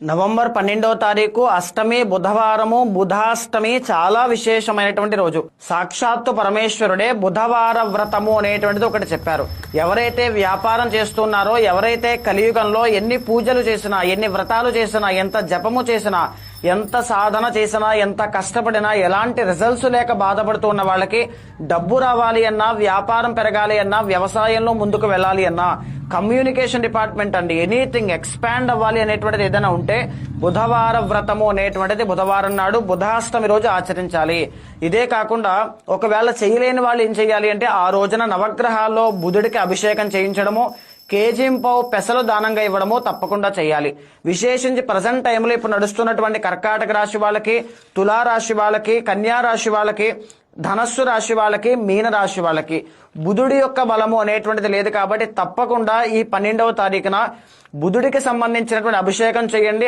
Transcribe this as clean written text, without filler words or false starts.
November 12వ తారీఖు అష్టమి బుధవారము. బుధాష్టమి చాలా విశేషమైనటువంటి రోజు. సాక్షాత్తు పరమేశ్వరుడే బుధవార వ్రతము అనేటువంటిది ఒకటి చెప్పారు. ఎవరైతే వ్యాపారం చేస్తున్నారో, ఎవరైతే కలియుగంలో ఎన్ని పూజలు చేసినా, ఎన్ని వ్రతాలు చేసినా, ఎంత జపము చేసినా, ఎంత సాధన చేసినా, ఎంత కష్టపడినా ఎలాంటి రిజల్ట్స్ లేక బాధపడుతున్న వాళ్ళకి డబ్బు రావాలి అన్నా, వ్యాపారం పెరగాలి అన్నా, వ్యవసాయంలో ముందుకు వెళ్ళాలి అన్నా, కమ్యూనికేషన్ డిపార్ట్మెంట్ అండి, ఎనీథింగ్ ఎక్స్పాండ్ అవ్వాలి అనేటువంటిది ఏదైనా ఉంటే బుధవార వ్రతము అనేటువంటిది బుధవారం నాడు బుధాష్టమి రోజు ఆచరించాలి. ఇదే కాకుండా ఒకవేళ చేయలేని వాళ్ళు ఏం చేయాలి అంటే ఆ రోజున నవగ్రహాల్లో బుధుడికి అభిషేకం చేయించడము, కేజీంపావు పెసలు దానంగా ఇవ్వడము తప్పకుండా చేయాలి. విశేషించి ప్రజెంట్ టైంలో ఇప్పుడు నడుస్తున్నటువంటి కర్కాటక రాశి వాళ్ళకి, తులారాశి వాళ్ళకి, కన్యా రాశి వాళ్ళకి, ధనస్సు రాశి వాళ్ళకి, మీన రాశి వాళ్ళకి బుధుడి యొక్క బలము అనేటువంటిది లేదు. కాబట్టి తప్పకుండా ఈ 12వ తారీఖున బుధుడికి సంబంధించినటువంటి అభిషేకం చేయండి.